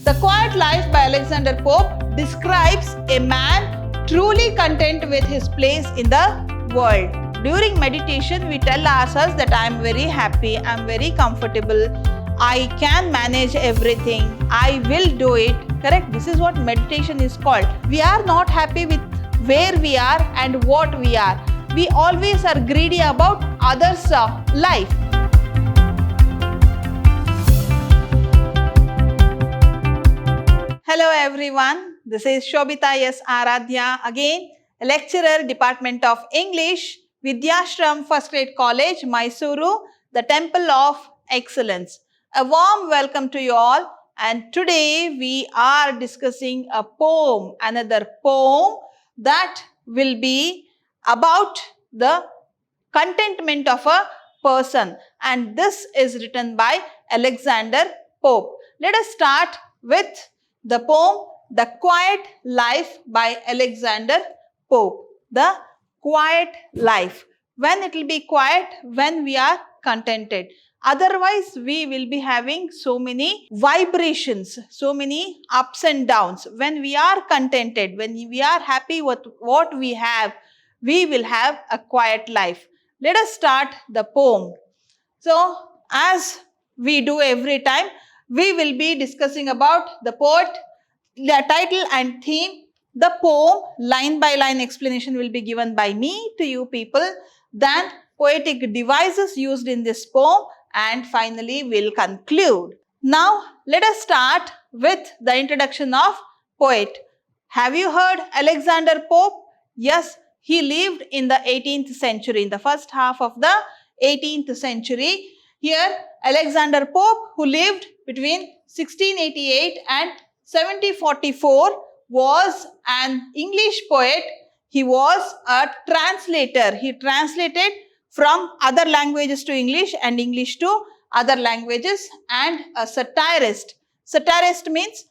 The Quiet Life by Alexander Pope describes a man truly content with his place in the world. During meditation, we tell ourselves that I am very happy, I am very comfortable, I can manage everything, I will do it. Correct? This is what meditation is called. We are not happy with where we are and what we are. We always are greedy about others' life. Hello everyone, this is Shobita S. Aradhya again, a lecturer, Department of English, Vidhyaashram First Grade College, MYSURU, the Temple of Excellence. A warm welcome to you all, and today we are discussing a poem, another poem that will be about the contentment of a person, and this is written by Alexander Pope. Let us start with the poem The Quiet Life by Alexander Pope. The quiet life. When it will be quiet? When we are contented. Otherwise, we will be having so many vibrations, so many ups and downs. When we are contented, when we are happy with what we have, we will have a quiet life. Let us start the poem. So, as we do every time, we will be discussing about the poet, the title and theme, the poem, line by line explanation will be given by me to you people, then poetic devices used in this poem, and finally we'll conclude. Now, let us start with the introduction of poet. Have you heard Alexander Pope? Yes, he lived in the 18th century, in the first half of the 18th century. Here, Alexander Pope, who lived between 1688 and 1744, was an English poet. He was a translator. He translated from other languages to English and English to other languages, and a satirist. Satirist means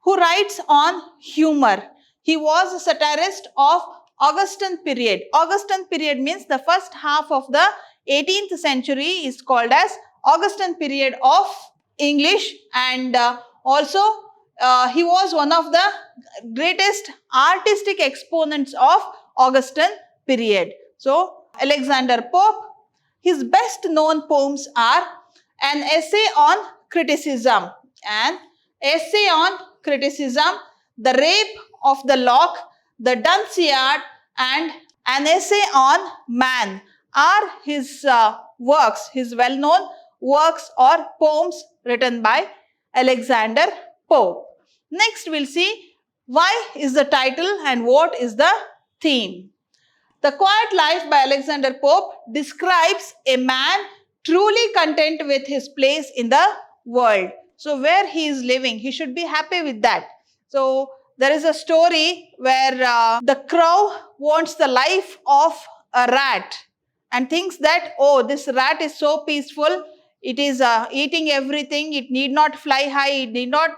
who writes on humor. He was a satirist of Augustan period. Augustan period means the first half of the 18th century is called as Augustan period of English, and also he was one of the greatest artistic exponents of Augustan period. So, Alexander Pope, his best known poems are An Essay on Criticism, The Rape of the Lock, The Dunciad, and An Essay on Man are his works, his well-known works or poems written by Alexander Pope. Next, we'll see why is the title and what is the theme. The Quiet Life by Alexander Pope describes a man truly content with his place in the world. So, where he is living, he should be happy with that. So, there is a story where the crow wants the life of a rat and thinks that, oh, this rat is so peaceful, it is eating everything, it need not fly high, it need not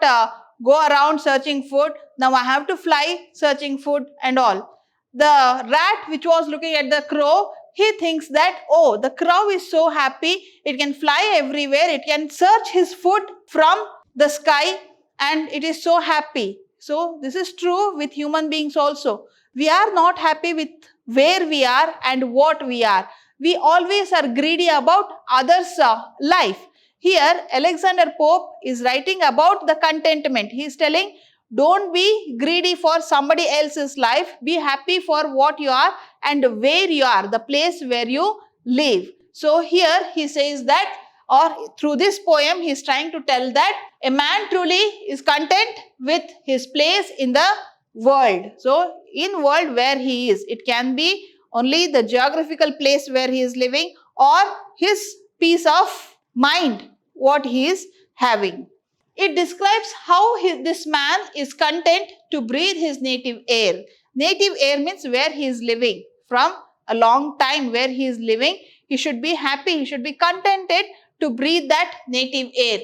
go around searching food. Now I have to fly searching food and all. The rat which was looking at the crow, he thinks that, oh, the crow is so happy, it can fly everywhere, it can search his food from the sky, and it is so happy. So this is true with human beings also. We are not happy with where we are and what we are. We always are greedy about others' life. Here, Alexander Pope is writing about the contentment. He is telling, don't be greedy for somebody else's life. Be happy for what you are and where you are, the place where you live. So here he says that, or through this poem, he is trying to tell that a man truly is content with his place in the world. So, in world where he is, it can be only the geographical place where he is living or his peace of mind, what he is having. It describes how this man is content to breathe his native air. Native air means where he is living. From a long time where he is living, he should be happy, he should be contented to breathe that native air,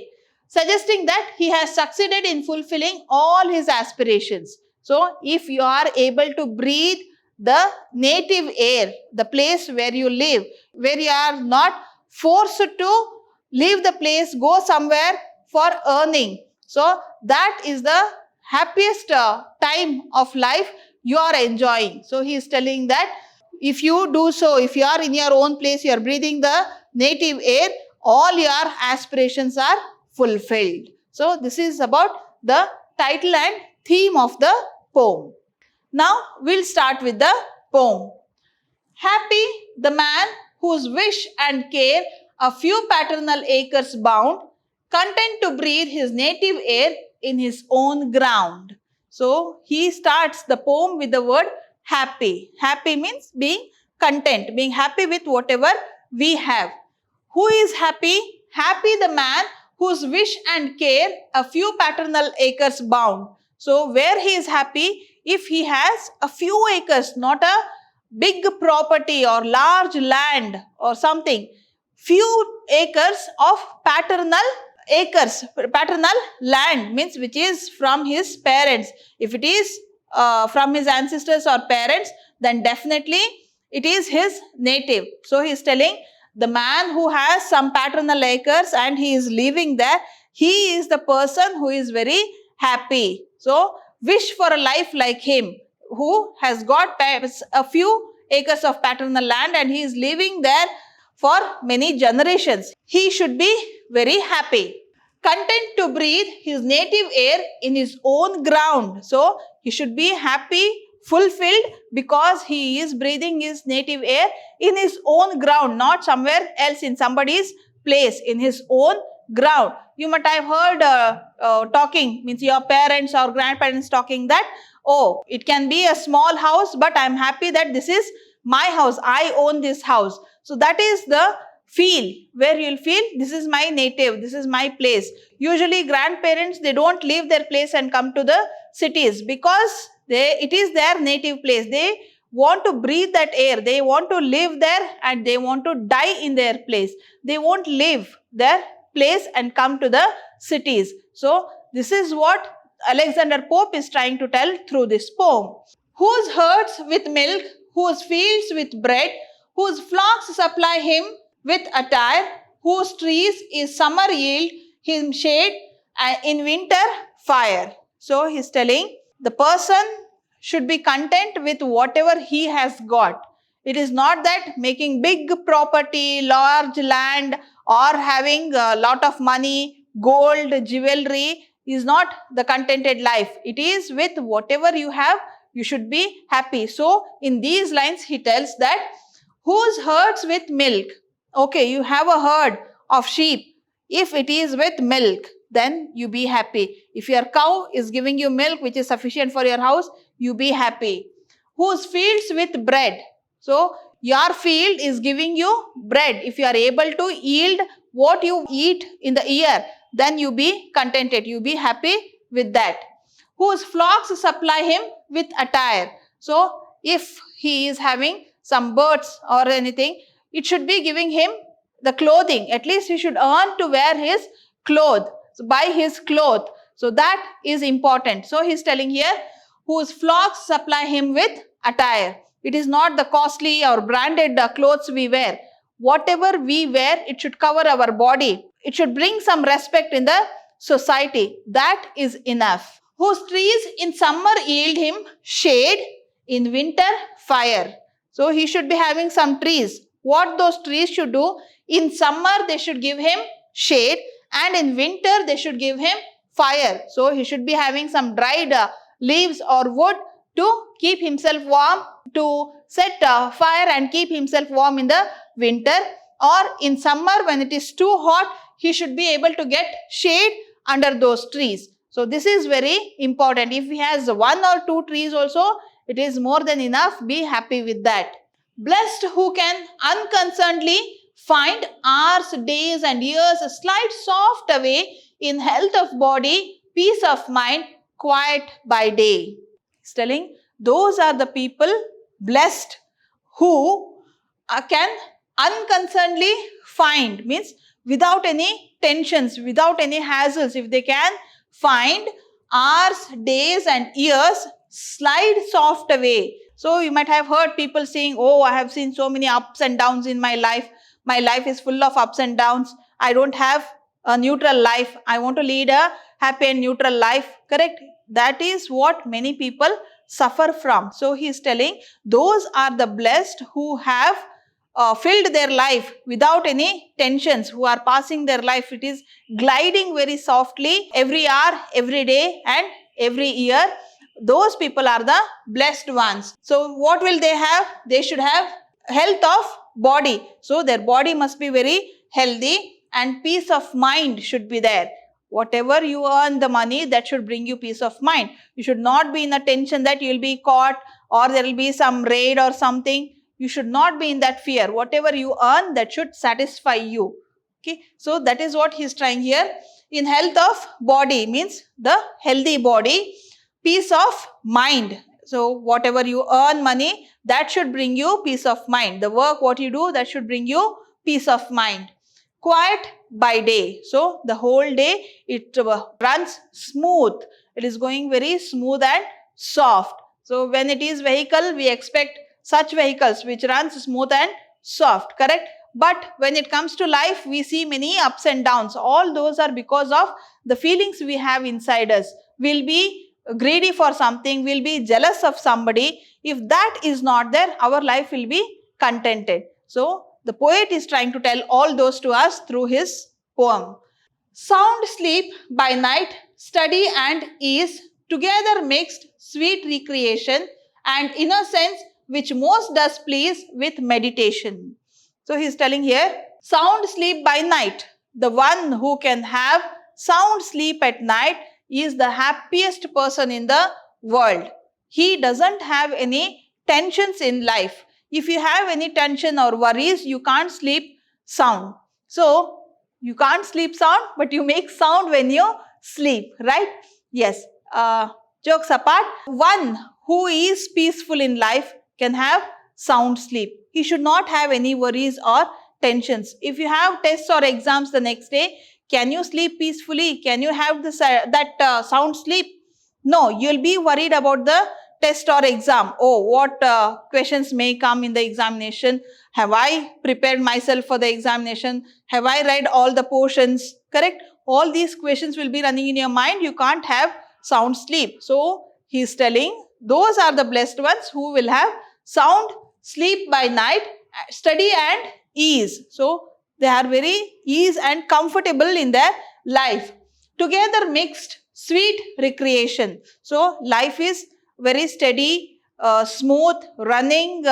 suggesting that he has succeeded in fulfilling all his aspirations. So, if you are able to breathe the native air, the place where you live, where you are not forced to leave the place, go somewhere for earning, So that is the happiest time of life you are enjoying. So he is telling that if you do so, if you are in your own place, you are breathing the native air, all your aspirations are fulfilled. So this is about the title and theme of the poem. Now we'll start with the poem. Happy the man whose wish and care a few paternal acres bound, content to breathe his native air in his own ground. So he starts the poem with the word happy. Happy means being content, being happy with whatever we have. Who is happy? Happy the man whose wish and care a few paternal acres bound. So where he is happy? If he has a few acres, not a big property or large land or something, few acres of paternal land means which is from his parents. If it is from his ancestors or parents, then definitely it is his native. So he is telling the man who has some paternal acres and he is living there, he is the person who is very happy. So wish for a life like him, who has got a few acres of paternal land and he is living there for many generations. He should be very happy. Content to breathe his native air in his own ground. So he should be happy, fulfilled, because he is breathing his native air in his own ground, not somewhere else in somebody's place, in his own ground. You might have heard talking, means your parents or grandparents talking that, oh, it can be a small house, but I am happy that this is my house, I own this house. So that is the feel, where you will feel this is my native, this is my place. Usually grandparents, they don't leave their place and come to the cities because it is their native place. They want to breathe that air, they want to live there and they want to die in their place. They won't leave their place and come to the cities. So this is what Alexander Pope is trying to tell through this poem. Whose herds with milk, whose fields with bread, whose flocks supply him with attire, whose trees is summer yield him shade and in winter fire. So he is telling the person should be content with whatever he has got. It is not that making big property, large land or having a lot of money, gold, jewelry is not the contented life. It is with whatever you have, you should be happy. So in these lines he tells that whose herds with milk. Okay, you have a herd of sheep. If it is with milk, then you be happy. If your cow is giving you milk which is sufficient for your house, you be happy. Whose fields with bread. So your field is giving you bread. If you are able to yield what you eat in the year, then you be contented. You be happy with that. Whose flocks supply him with attire. So if he is having some birds or anything, it should be giving him the clothing. At least he should earn to wear his clothes, so buy his clothes. So that is important. So he is telling here, whose flocks supply him with attire. It is not the costly or branded clothes we wear. Whatever we wear, it should cover our body. It should bring some respect in the society. That is enough. Whose trees in summer yield him shade, in winter fire. So he should be having some trees. What those trees should do? In summer they should give him shade and in winter they should give him fire. So he should be having some dried leaves or wood to keep himself warm, to set fire and keep himself warm in the winter. Or in summer when it is too hot, he should be able to get shade under those trees. So this is very important. If he has one or two trees also, it is more than enough. Be happy with that. Blessed who can unconcernedly find hours, days and years slide soft away in health of body, peace of mind, quiet by day. He's telling those are the people blessed who can unconcernedly find, means without any tensions, without any hassles. If they can find hours, days and years slide soft away. So you might have heard people saying, oh, I have seen so many ups and downs in my life. My life is full of ups and downs. I don't have a neutral life. I want to lead a happy and neutral life. Correct? That is what many people suffer from. So he is telling those are the blessed who have filled their life without any tensions, who are passing their life. It is gliding very softly every hour, every day and every year. Those people are the blessed ones. So what will they have? They should have health of body. So their body must be very healthy and peace of mind should be there. Whatever you earn the money, that should bring you peace of mind. You should not be in a tension that you will be caught or there will be some raid or something. You should not be in that fear. Whatever you earn, that should satisfy you. Okay. So that is what he is trying here. In health of body means the healthy body, peace of mind. So whatever you earn money, that should bring you peace of mind. The work what you do, that should bring you peace of mind. Quiet by day. So the whole day it runs smooth. It is going very smooth and soft. So when it is vehicle, we expect such vehicles which runs smooth and soft. Correct? But when it comes to life, we see many ups and downs. All those are because of the feelings we have inside us. We'll be greedy for something, we'll be jealous of somebody. If that is not there, our life will be contented. So the poet is trying to tell all those to us through his poem. Sound sleep by night, study and ease, together mixed sweet recreation and innocence which most does please with meditation. So he is telling here, sound sleep by night. The one who can have sound sleep at night is the happiest person in the world. He doesn't have any tensions in life. If you have any tension or worries, you can't sleep sound. So, you can't sleep sound, but you make sound when you sleep, right? Yes. Jokes apart, one who is peaceful in life can have sound sleep. He should not have any worries or tensions. If you have tests or exams the next day, can you sleep peacefully? Can you have this, sound sleep? No, you'll be worried about the test or exam. Oh, what questions may come in the examination? Have I prepared myself for the examination? Have I read all the portions? Correct? All these questions will be running in your mind. You can't have sound sleep. So, he is telling those are the blessed ones who will have sound sleep by night, study and ease. So, they are very ease and comfortable in their life. Together mixed sweet recreation. So, life is very steady, smooth, running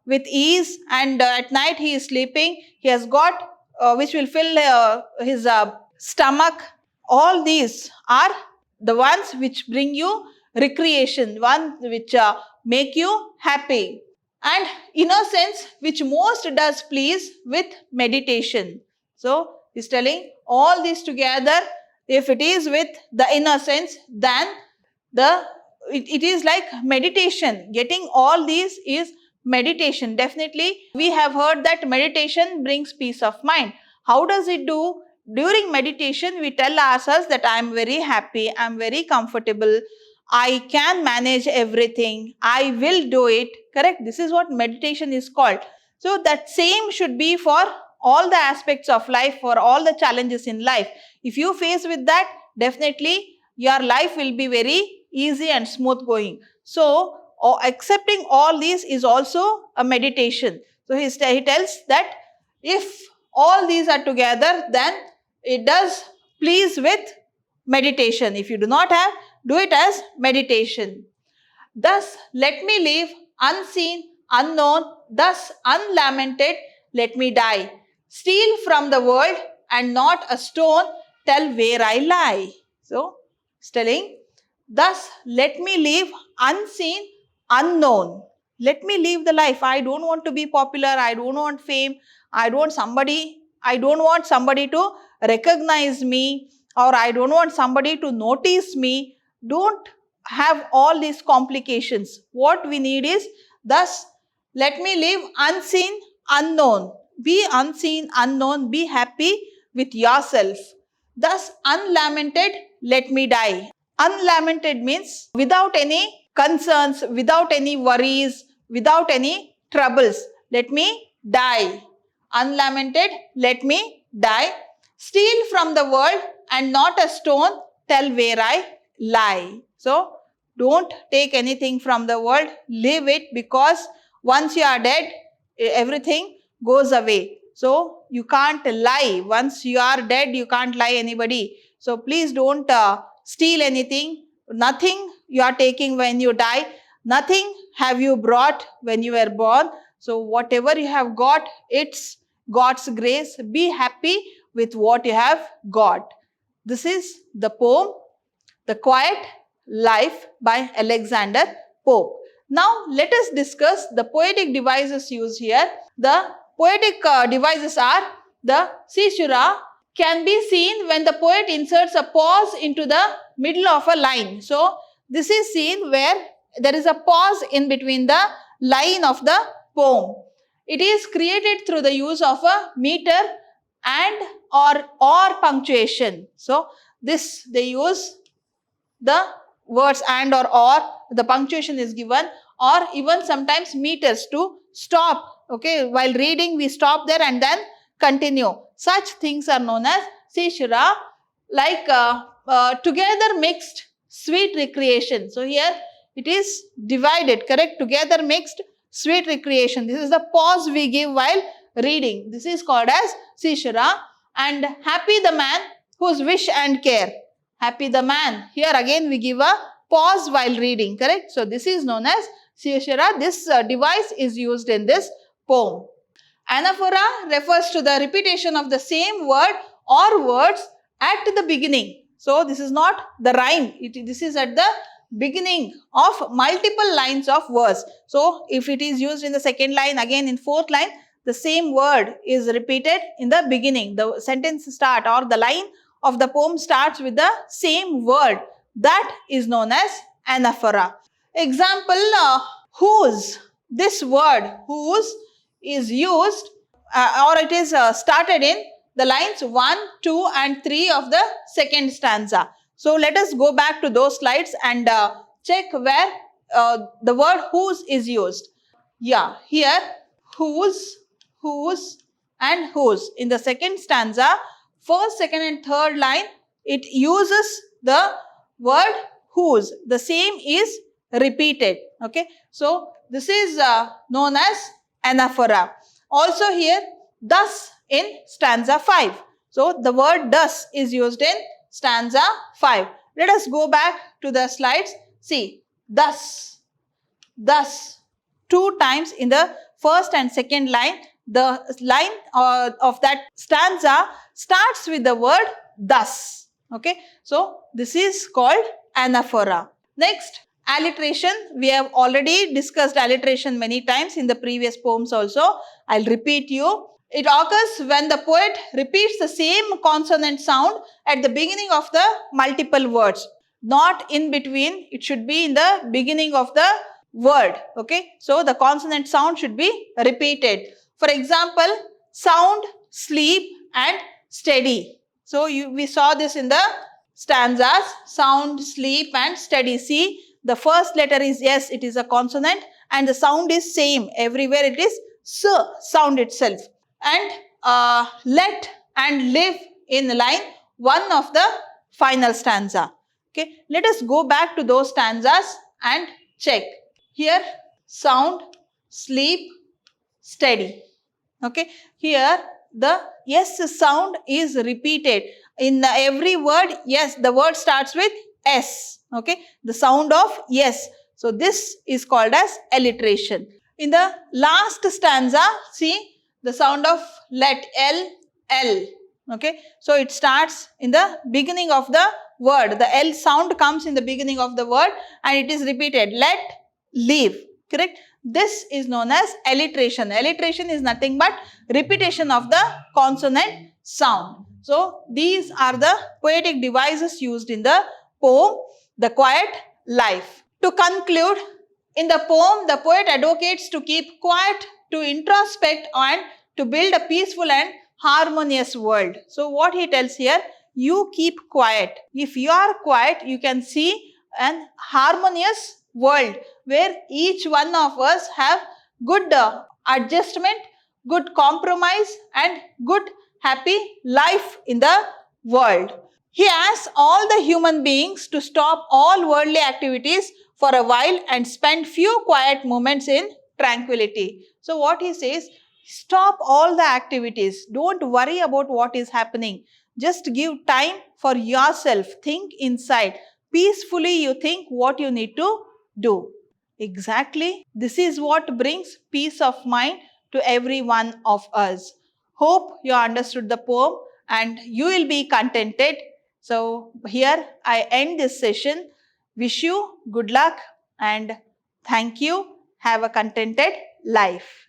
with ease and at night he is sleeping. He has got which will fill his stomach. All these are the ones which bring you recreation, one which make you happy. And innocence which most does please with meditation. So, he is telling all these together, if it is with the innocence, then it is like meditation. Getting all these is meditation. Definitely, we have heard that meditation brings peace of mind. How does it do? During meditation, we tell ourselves that I am very happy, I am very comfortable, I can manage everything, I will do it. Correct? This is what meditation is called. So, that same should be for all the aspects of life, for all the challenges in life. If you face with that, definitely your life will be very easy and smooth going. So, accepting all these is also a meditation. So, he tells that if all these are together, then it does please with meditation. If you do not have, do it as meditation. Thus, let me live unseen, unknown, thus unlamented, let me die. Steal from the world and not a stone tell where I lie. So, it's telling, thus let me live unseen, unknown. Let me live the life. I don't want to be popular. I don't want fame. I don't want somebody to recognize me, or I don't want somebody to notice me. Don't have all these complications. What we need is, thus let me live unseen, unknown. Be unseen, unknown. Be happy with yourself. Thus unlamented, let me die. Unlamented means without any concerns, without any worries, without any troubles. Let me die. Unlamented, let me die. Steal from the world and not a stone tell where I lie. So, don't take anything from the world, leave it, because once you are dead, everything goes away. So, you can't lie. Once you are dead, you can't lie anybody. So, please don't steal anything. Nothing you are taking when you die. Nothing have you brought when you were born. So, whatever you have got, it's God's grace. Be happy with what you have got. This is the poem, The Quiet Life by Alexander Pope. Now, let us discuss the poetic devices used here. The poetic devices are the caesura, can be seen when the poet inserts a pause into the middle of a line. So, this is seen where there is a pause in between the line of the poem. It is created through the use of a meter and or punctuation. So, this they use the words and or, the punctuation is given, or even sometimes meters to stop. Okay, while reading we stop there and then continue. Such things are known as caesura, like together mixed sweet recreation. So, here it is divided, correct? Together mixed sweet recreation. This is the pause we give while reading. This is called as caesura. And happy the man whose wish and care. Happy the man. Here again we give a pause while reading, correct? So, this is known as caesura. This device is used in this poem. Anaphora refers to the repetition of the same word or words at the beginning. So, this is not the rhyme. This is at the beginning of multiple lines of verse. So, if it is used in the second line, again in fourth line, the same word is repeated in the beginning. The sentence start or the line of the poem starts with the same word. That is known as anaphora. Example, whose. This word whose is used or it is started in the lines 1, 2 and 3 of the second stanza. So, let us go back to those slides and check where the word whose is used. Yeah, here whose and whose. In the second stanza, first, second and third line, it uses the word whose. The same is repeated. Okay. So, this is known as anaphora. Also here, thus in stanza 5. So, the word thus is used in stanza 5. Let us go back to the slides. See, thus, two times in the first and second line. The line of that stanza starts with the word thus. Okay. So, this is called anaphora. Next, alliteration. We have already discussed alliteration many times in the previous poems also. I'll repeat you. It occurs when the poet repeats the same consonant sound at the beginning of the multiple words. Not in between. It should be in the beginning of the word. Okay. So, the consonant sound should be repeated. For example, sound, sleep and steady. So, we saw this in the stanzas, sound, sleep and steady. See, the first letter is S, it is a consonant and the sound is same. Everywhere it is S sound itself. And let and live in line 1 of the final stanza. Okay, let us go back to those stanzas and check. Here, sound, sleep, steady. Okay, here the S sound is repeated. In every word, yes, the word starts with S. Okay, the sound of yes. So, this is called as alliteration. In the last stanza, see the sound of let, L. Okay, so it starts in the beginning of the word. The L sound comes in the beginning of the word and it is repeated. Let, leave. Correct? This is known as alliteration. Alliteration is nothing but repetition of the consonant sound. So, these are the poetic devices used in the poem, The Quiet Life. To conclude, in the poem, the poet advocates to keep quiet, to introspect and to build a peaceful and harmonious world. So, what he tells here, you keep quiet. If you are quiet, you can see an harmonious world where each one of us have good adjustment, good compromise and good happy life in the world. He asks all the human beings to stop all worldly activities for a while and spend few quiet moments in tranquility. So what he says, stop all the activities. Don't worry about what is happening. Just give time for yourself. Think inside. Peacefully you think what you need to do. Exactly. This is what brings peace of mind to every one of us. Hope you understood the poem and you will be contented. So here I end this session. Wish you good luck and thank you. Have a contented life.